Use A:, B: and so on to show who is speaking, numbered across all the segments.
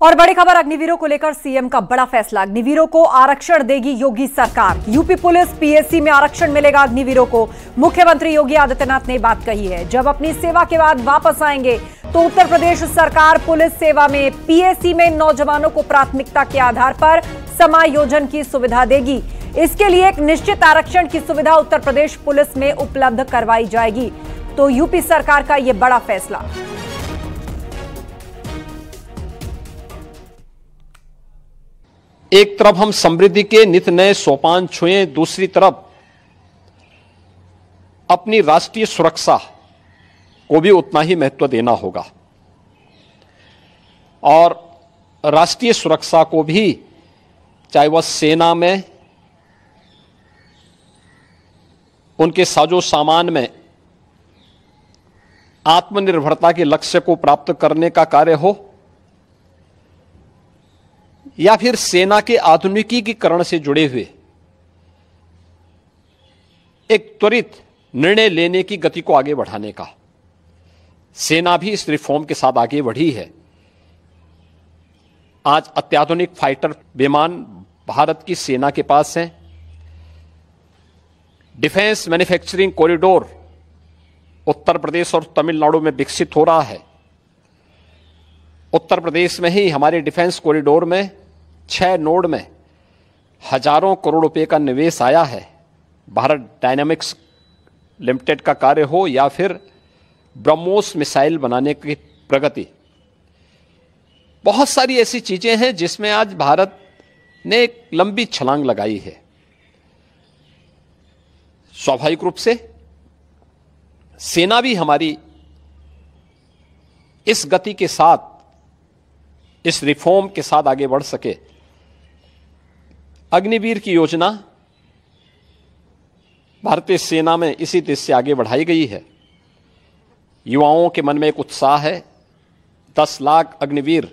A: और बड़ी खबर, अग्निवीरों को लेकर सीएम का बड़ा फैसला। अग्निवीरों को आरक्षण देगी योगी सरकार। यूपी पुलिस पीएसी में आरक्षण मिलेगा अग्निवीरों को। मुख्यमंत्री योगी आदित्यनाथ ने बात कही है, जब अपनी सेवा के बाद वापस आएंगे तो उत्तर प्रदेश सरकार पुलिस सेवा में पीएसी में नौजवानों को प्राथमिकता के आधार पर समायोजन की सुविधा देगी। इसके लिए एक निश्चित आरक्षण की सुविधा उत्तर प्रदेश पुलिस में उपलब्ध करवाई जाएगी। तो यूपी सरकार का यह बड़ा फैसला।
B: एक तरफ हम समृद्धि के नित नए सोपान छुएं, दूसरी तरफ अपनी राष्ट्रीय सुरक्षा को भी उतना ही महत्व देना होगा। और राष्ट्रीय सुरक्षा को भी, चाहे वह सेना में, उनके साजो सामान में आत्मनिर्भरता के लक्ष्य को प्राप्त करने का कार्य हो, या फिर सेना के आधुनिकीकरण से जुड़े हुए एक त्वरित निर्णय लेने की गति को आगे बढ़ाने का, सेना भी इस रिफॉर्म के साथ आगे बढ़ी है। आज अत्याधुनिक फाइटर विमान भारत की सेना के पास हैं। Defence manufacturing corridor Uttar Pradesh और तमिलनाडु में विकसित हो रहा है। उत्तर प्रदेश में ही हमारे डिफेंस कॉरिडोर में 6 नोड में हजारों करोड़ रुपए का निवेश आया है। भारत डायनामिक्स लिमिटेड का कार्य हो या फिर ब्रह्मोस मिसाइल बनाने की प्रगति, बहुत सारी ऐसी चीजें हैं जिसमें आज भारत ने एक लंबी छलांग लगाई है। स्वाभाविक रूप से सेना भी हमारी इस गति के साथ, इस रिफॉर्म के साथ आगे बढ़ सके। अग्निवीर की योजना भारतीय सेना में इसी देश से आगे बढ़ाई गई है। युवाओं के मन में एक उत्साह है। 10 लाख अग्निवीर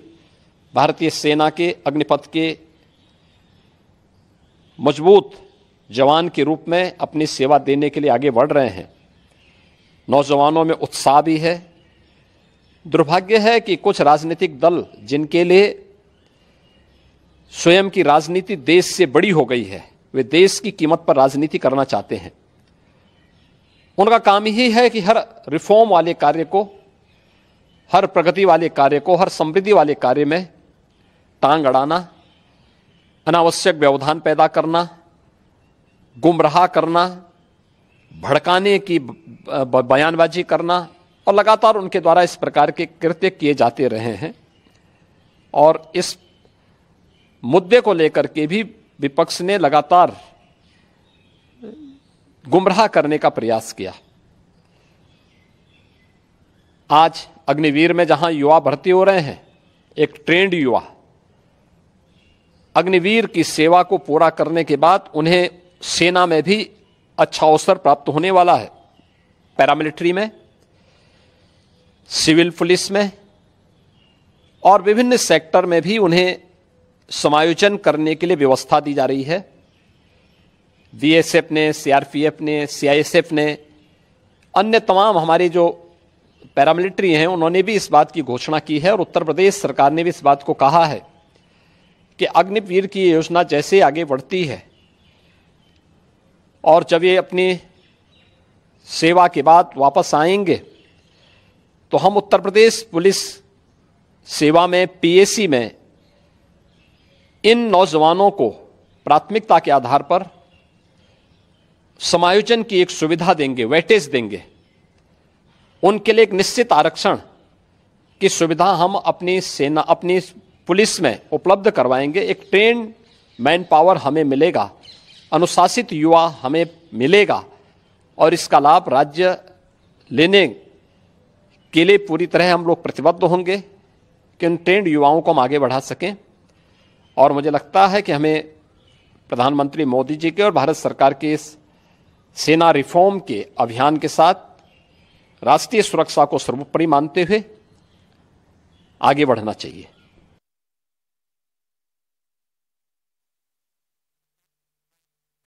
B: भारतीय सेना के अग्निपथ के मजबूत जवान के रूप में अपनी सेवा देने के लिए आगे बढ़ रहे हैं। नौजवानों में उत्साह भी है। दुर्भाग्य है कि कुछ राजनीतिक दल, जिनके लिए स्वयं की राजनीति देश से बड़ी हो गई है, वे देश की कीमत पर राजनीति करना चाहते हैं। उनका काम ही है कि हर रिफॉर्म वाले कार्य को, हर प्रगति वाले कार्य को, हर समृद्धि वाले कार्य में टांग अड़ाना, अनावश्यक व्यवधान पैदा करना, गुमराह करना, भड़काने की बयानबाजी करना, और लगातार उनके द्वारा इस प्रकार के कृत्य किए जाते रहे हैं। और इस मुद्दे को लेकर के भी विपक्ष ने लगातार गुमराह करने का प्रयास किया। आज अग्निवीर में जहां युवा भर्ती हो रहे हैं, एक ट्रेंड युवा अग्निवीर की सेवा को पूरा करने के बाद उन्हें सेना में भी अच्छा अवसर प्राप्त होने वाला है। पैरामिलिट्री में, सिविल पुलिस में और विभिन्न सेक्टर में भी उन्हें समायोजन करने के लिए व्यवस्था दी जा रही है। बीएसएफ ने, सीआरपीएफ ने, सीआईएसएफ ने, अन्य तमाम हमारी जो पैरामिलिट्री हैं, उन्होंने भी इस बात की घोषणा की है। और उत्तर प्रदेश सरकार ने भी इस बात को कहा है कि अग्निवीर की योजना जैसे आगे बढ़ती है और जब ये अपनी सेवा के बाद वापस आएंगे तो हम उत्तर प्रदेश पुलिस सेवा में, पीएसी में इन नौजवानों को प्राथमिकता के आधार पर समायोजन की एक सुविधा देंगे, वेटेज देंगे। उनके लिए एक निश्चित आरक्षण की सुविधा हम अपनी सेना, अपनी पुलिस में उपलब्ध करवाएंगे। एक ट्रेंड मैन पावर हमें मिलेगा, अनुशासित युवा हमें मिलेगा, और इसका लाभ राज्य लेने के लिए पूरी तरह हम लोग प्रतिबद्ध होंगे कि उन ट्रेंड युवाओं को हम आगे बढ़ा सकें। और मुझे लगता है कि हमें प्रधानमंत्री मोदी जी के और भारत सरकार के इस सेना रिफॉर्म के अभियान के साथ राष्ट्रीय सुरक्षा को सर्वोपरि मानते हुए आगे बढ़ना चाहिए।